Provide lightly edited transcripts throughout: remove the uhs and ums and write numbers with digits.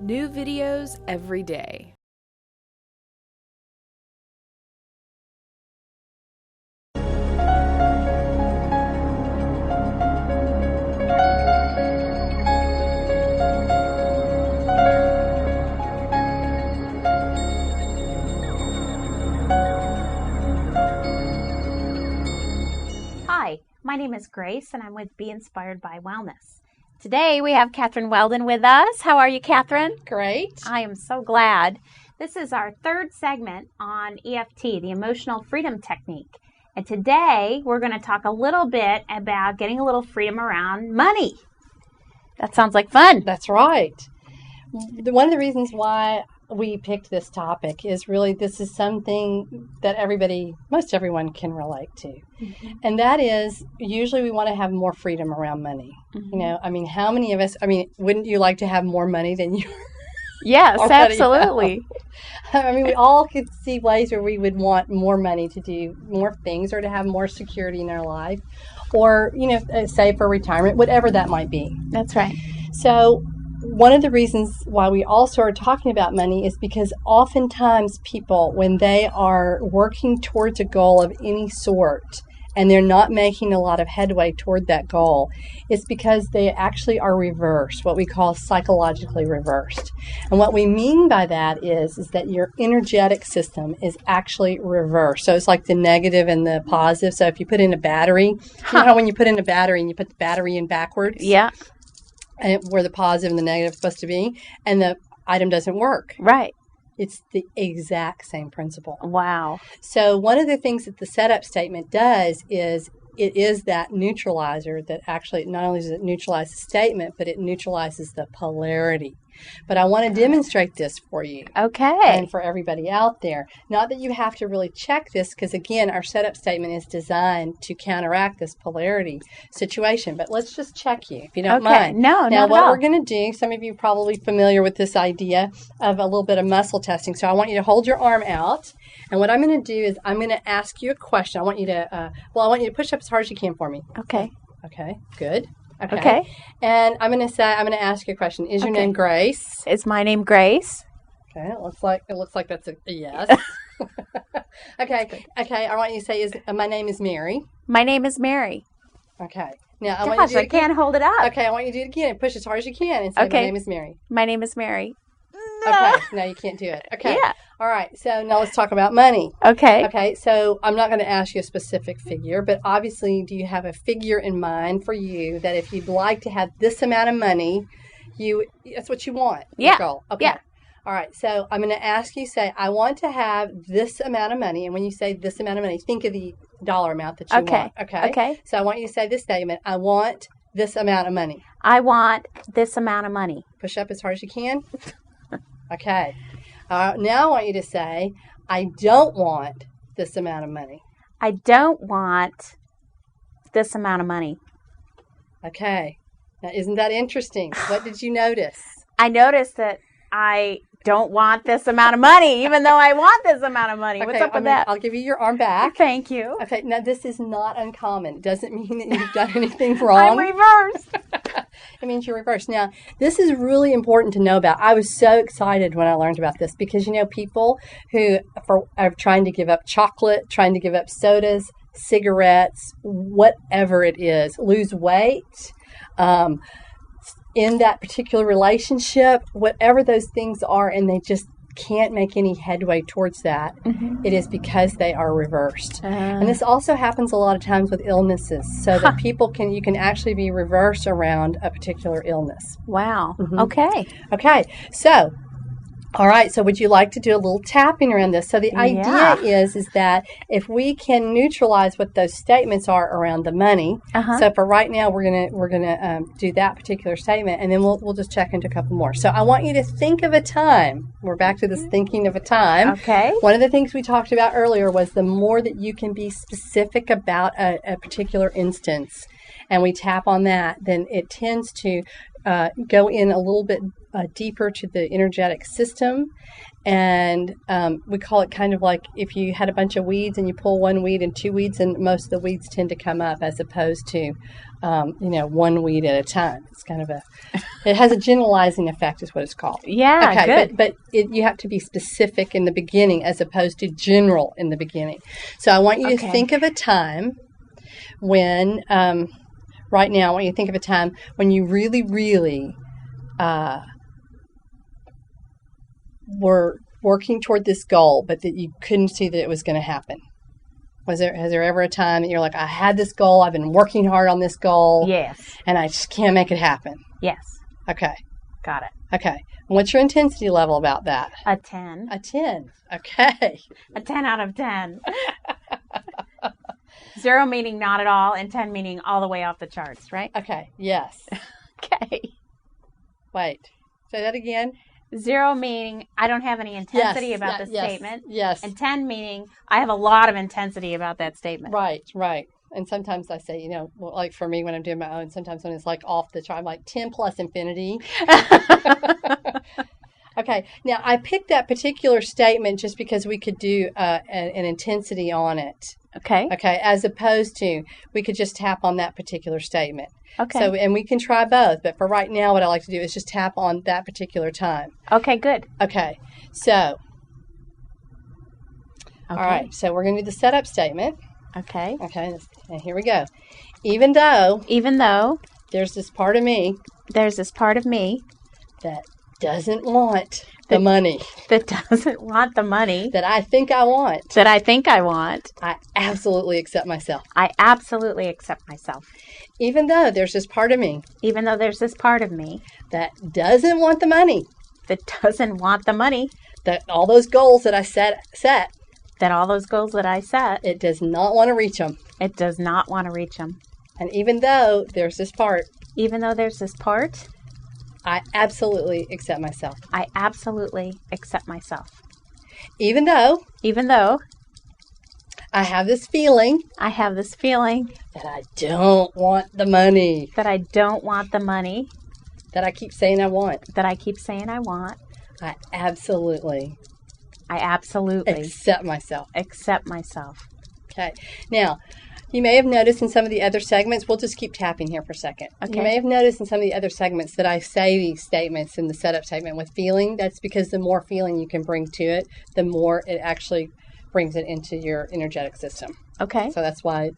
New videos every day. Hi, my name is Grace and I'm with Be Inspired by Wellness. Today we have Catherine Weldon with us. How are you, Catherine? Great. I am so glad. This is our third segment on EFT, the Emotional Freedom Technique. And today we're going to talk a little bit about getting a little freedom around money. That sounds like fun. That's right. One of the reasons why we picked this topic is really this is something that most everyone can relate to. Mm-hmm. And that is usually we want to have more freedom around money. Mm-hmm. How many of us, wouldn't you like to have more money than you Yes, absolutely. We all could see ways where we would want more money to do more things or to have more security in our life or, save for retirement, whatever that might be. That's right. So one of the reasons why we also are talking about money is because oftentimes people, when they are working towards a goal of any sort and they're not making a lot of headway toward that goal, it's because they actually are reversed, what we call psychologically reversed. And what we mean by that is that your energetic system is actually reversed. So it's like the negative and the positive. So if you put in a battery, you know how when you put in a battery and you put the battery in backwards? Yeah. And where the positive and the negative are supposed to be, and the item doesn't work. Right. It's the exact same principle. Wow. So one of the things that the setup statement does is it is that neutralizer that actually not only does it neutralize the statement, but it neutralizes the polarity. But I want to demonstrate this for you. Okay. And for everybody out there. Not that you have to really check this, because again, our setup statement is designed to counteract this polarity situation. But let's just check you, if you don't mind. No, now, not what at all. we're going to do, some of you are probably familiar with this idea of a little bit of muscle testing. So I want you to hold your arm out. And what I'm going to do is I'm going to ask you a question. I want you to push up as hard as you can for me. Okay. Okay, good. Okay. And I'm going to ask you a question. Is your name Grace? Is my name Grace? Okay, it looks like that's a yes. Okay. I want you to say my name is Mary. My name is Mary. Okay. Now I Gosh, want you to do it again. can't hold it up. Okay, I want you to do it again. Push as hard as you can and say my name is Mary. My name is Mary. Okay. No, you can't do it. Okay. Yeah. All right. So now let's talk about money. Okay. Okay. So I'm not going to ask you a specific figure, but obviously, do you have a figure in mind for you that if you'd like to have this amount of money, that's what you want? Yeah. Your goal. Okay. Yeah. All right. So I'm going to ask you, say, I want to have this amount of money. And when you say this amount of money, think of the dollar amount that you want. Okay. Okay. So I want you to say this statement. I want this amount of money. I want this amount of money. Push up as hard as you can. Okay. Now I want you to say, I don't want this amount of money. I don't want this amount of money. Okay. Now, isn't that interesting? What did you notice? I noticed that I don't want this amount of money, even though I want this amount of money. Okay, What's up with that? I'll give you your arm back. Thank you. Okay. Now, this is not uncommon. It doesn't mean that you've done anything wrong. I'm reversed. It means you're reversed. Now, this is really important to know about. I was so excited when I learned about this because, people who are trying to give up chocolate, trying to give up sodas, cigarettes, whatever it is, lose weight, in that particular relationship, whatever those things are, and they just can't make any headway towards that, it is because they are reversed. And this also happens a lot of times with illnesses, so that you can actually be reversed around a particular illness. Wow. Mm-hmm. Okay. So, all right, so would you like to do a little tapping around this? So the idea is that if we can neutralize what those statements are around the money, so for right now we're gonna do that particular statement, and then we'll just check into a couple more. So I want you to think of a time. We're back to this thinking of a time. Okay. One of the things we talked about earlier was the more that you can be specific about a particular instance, and we tap on that, then it tends to go in a little bit deeper to the energetic system. And we call it kind of like if you had a bunch of weeds and you pull one weed and two weeds, and most of the weeds tend to come up, as opposed to one weed at a time. It's kind of it has a generalizing effect is what it's called. Yeah, okay, good. But you have to be specific in the beginning as opposed to general in the beginning. So I want you to think of a time when, right now, I want you to think of a time when you really, really were working toward this goal, but that you couldn't see that it was going to happen. Has there ever a time that you're like, I had this goal, I've been working hard on this goal, Yes. and I just can't make it happen? Yes. Okay. Got it. Okay. What's your intensity level about that? A 10. A 10. Okay. A 10 out of 10. 0 meaning not at all, and 10 meaning all the way off the charts, right? Okay. Yes. Okay. Wait. Say that again. 0 meaning I don't have any intensity about the statement. Yes. And 10 meaning I have a lot of intensity about that statement. Right. And sometimes I say, like for me when I'm doing my own, sometimes when it's like off the chart, I'm like 10 plus infinity. Okay. Now, I picked that particular statement just because we could do an intensity on it. Okay. Okay. As opposed to we could just tap on that particular statement. Okay. So, and we can try both. But for right now, what I like to do is just tap on that particular time. Okay, good. Okay. So, all right. So we're going to do the setup statement. Okay. Okay. And here we go. Even though there's this part of me that doesn't want the money. That doesn't want the money. That I think I want. I absolutely accept myself. I absolutely accept myself. Even though there's this part of me. That doesn't want the money. That all those goals that I set. It does not want to reach them. And even though there's this part. I absolutely accept myself. Even though I have this feeling that I don't want the money. That I keep saying I want. I absolutely accept myself. Okay. Now, you may have noticed in some of the other segments, we'll just keep tapping here for a second. Okay. You may have noticed in some of the other segments that I say these statements in the setup statement with feeling. That's because the more feeling you can bring to it, the more it actually brings it into your energetic system. Okay. So that's why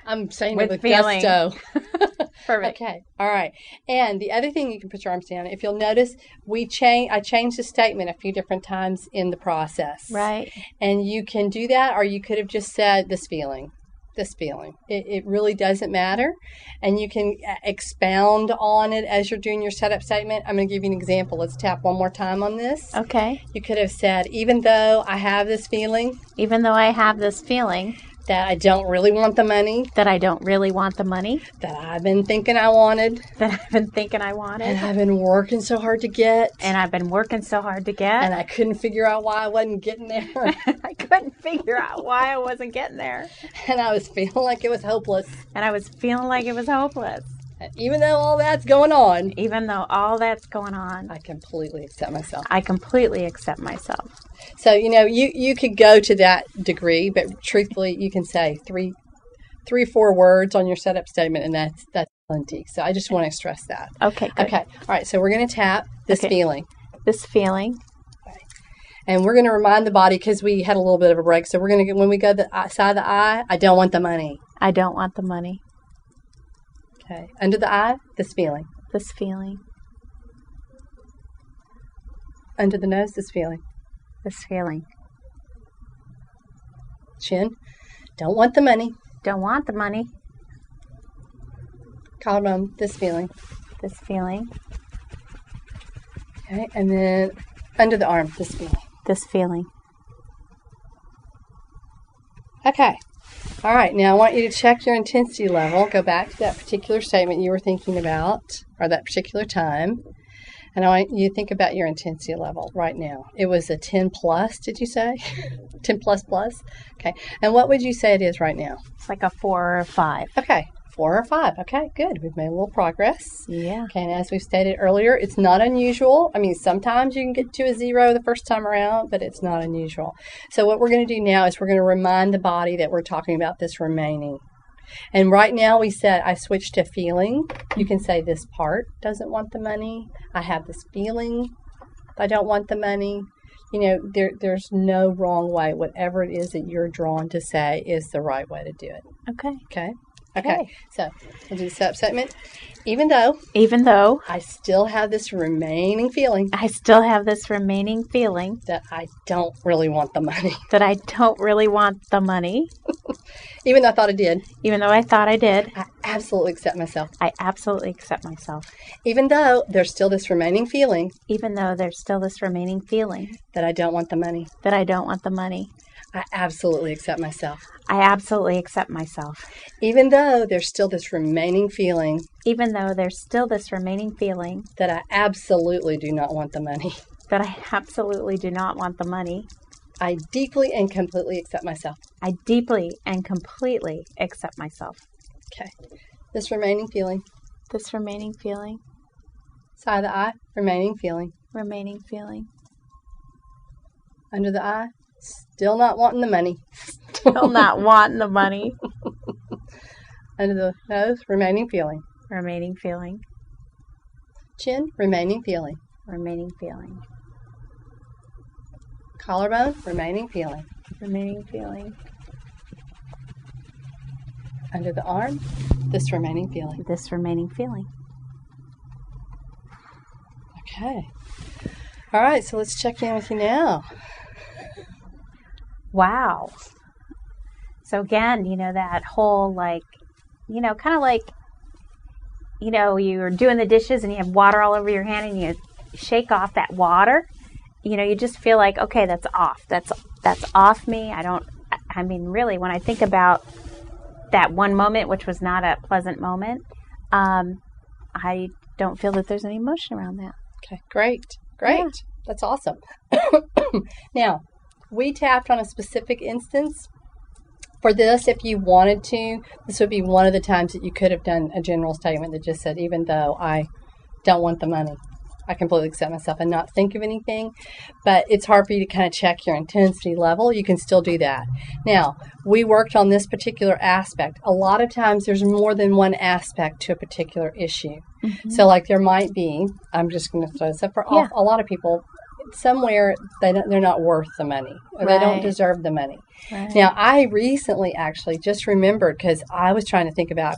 I'm saying with it with feeling. gusto. Perfect. Okay. All right. And the other thing you can put your arms down. If you'll notice, I changed the statement a few different times in the process. Right. And you can do that, or you could have just said this feeling. It really doesn't matter. And you can expound on it as you're doing your setup statement. I'm going to give you an example. Let's tap one more time on this. Okay. You could have said, even though I have this feeling. That I don't really want the money. That That I've been thinking I wanted. And I've been working so hard to get. And I couldn't figure out why I wasn't getting there. And I was feeling like it was hopeless. And even though all that's going on. I completely accept myself. So, you could go to that degree, but truthfully, you can say three or 4 words on your setup statement, and that's plenty. So I just want to stress that. Okay, good. Okay. All right. So we're going to tap this feeling. Okay. And we're going to remind the body, because we had a little bit of a break. So we're going to when we go to the side of the eye, I don't want the money. Okay. Under the eye, this feeling. Under the nose, this feeling. Chin, don't want the money. Collarbone, this feeling. Okay, and then under the arm, this feeling. Okay. All right, now I want you to check your intensity level. Go back to that particular statement you were thinking about, or that particular time. And I want you to think about your intensity level right now. It was a 10 plus, did you say? 10 plus? Okay. And what would you say it is right now? It's like a 4 or a 5. Okay. 4 or 5. Okay, good. We've made a little progress. Yeah. Okay, and as we stated earlier, it's not unusual. I mean, sometimes you can get to a 0 the first time around, but it's not unusual. So what we're going to do now is we're going to remind the body that we're talking about this remaining. And right now we said I switched to feeling. You can say this part doesn't want the money. I have this feeling I don't want the money. There's no wrong way. Whatever it is that you're drawn to say is the right way to do it. Okay. So we'll do the setup segment. Even though I still have this remaining feeling that I don't really want the money. Even though I thought I did. I absolutely accept myself. Even though there's still this remaining feeling that I don't want the money. I absolutely accept myself. Even though there's still this remaining feeling that I absolutely do not want the money. I deeply and completely accept myself. Okay. This remaining feeling. Side of the eye, remaining feeling. Under the eye, still not wanting the money. Under the nose, remaining feeling. Chin, remaining feeling. Collarbone, remaining feeling. Under the arm, this remaining feeling. Okay. All right, so let's check in with you now. Wow. So again, that whole kind of like, you're doing the dishes and you have water all over your hand and you shake off that water. You just feel like, okay, that's off. That's off me. Really, when I think about that one moment, which was not a pleasant moment, I don't feel that there's any emotion around that. Okay, great. Yeah. That's awesome. Now, we tapped on a specific instance. For this, if you wanted to, this would be one of the times that you could have done a general statement that just said, even though I don't want the money, I completely accept myself, and not think of anything. But it's hard for you to kind of check your intensity level. You can still do that. Now, we worked on this particular aspect. A lot of times there's more than one aspect to a particular issue. Mm-hmm. So like there might be, I'm just going to throw this up for a lot of people, somewhere they're not worth the money, or they don't deserve the money. Right. Now, I recently actually just remembered, because I was trying to think about,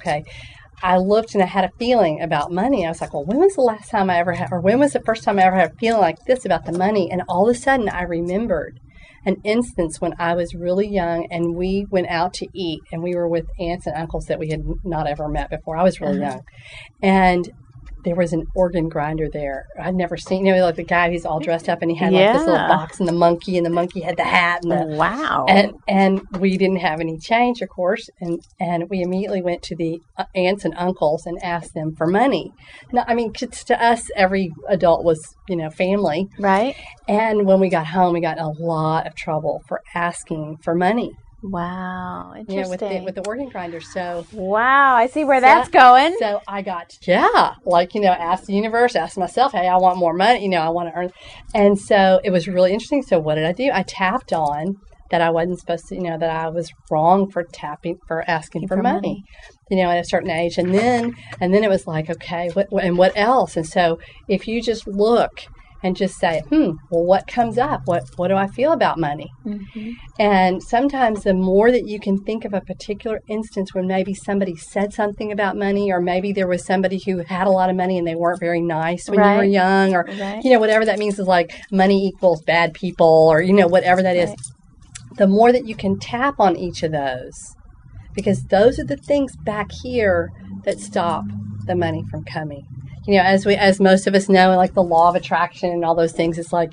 I looked and I had a feeling about money. I was like, well, when was the last time I ever had, or when was the first time I ever had a feeling like this about the money? And all of a sudden I remembered an instance when I was really young and we went out to eat and we were with aunts and uncles that we had not ever met before. I was really young. And there was an organ grinder there. I'd never seen, like the guy who's all dressed up and he had like this little box and the monkey had the hat. And wow. And we didn't have any change, of course. And we immediately went to the aunts and uncles and asked them for money. Now, to us, every adult was, family. Right. And when we got home, we got in a lot of trouble for asking for money. Wow, interesting. With the organ grinder. So wow, I see where that's going. So I got ask the universe, ask myself, hey, I want more money. I want to earn. And so it was really interesting. So what did I do? I tapped on that I wasn't supposed to, that I was wrong for asking for money. At a certain age, and then it was like, okay, what else? And so if you just look and just say, well, what comes up? What do I feel about money? Mm-hmm. And sometimes the more that you can think of a particular instance when maybe somebody said something about money, or maybe there was somebody who had a lot of money and they weren't very nice when you were young, or, whatever that means is like money equals bad people, or, whatever that is. The more that you can tap on each of those, because those are the things back here that stop the money from coming. As most of us know, like the law of attraction and all those things, it's like,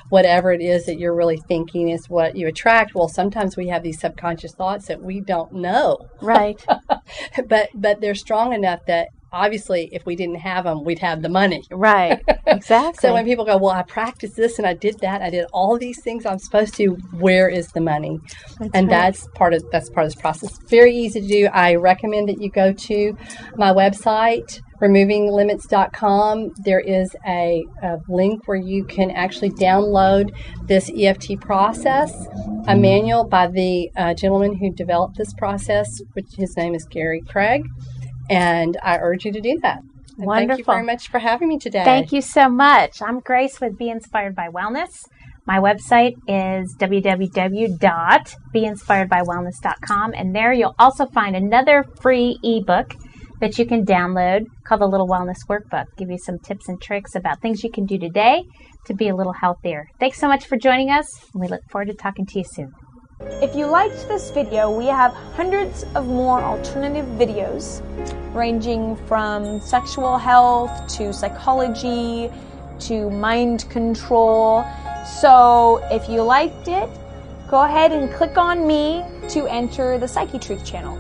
whatever it is that you're really thinking is what you attract. Well, sometimes we have these subconscious thoughts that we don't know. Right. but they're strong enough that obviously if we didn't have them, we'd have the money. Right. Exactly. So when people go, well, I practiced this and I did that, I did all these things I'm supposed to, where is the money? That's part of this process. Very easy to do. I recommend that you go to my website, removinglimits.com, there is a link where you can actually download this EFT process, a manual by the gentleman who developed this process, which his name is Gary Craig, and I urge you to do that. And Wonderful. Thank you very much for having me today. Thank you so much. I'm Grace with Be Inspired by Wellness. My website is www.beinspiredbywellness.com, and there you'll also find another free ebook that you can download called the Little Wellness Workbook. Give you some tips and tricks about things you can do today to be a little healthier. Thanks so much for joining us, and we look forward to talking to you soon. If you liked this video, we have hundreds of more alternative videos ranging from sexual health to psychology to mind control. So if you liked it, go ahead and click on me to enter the Psychetruth channel.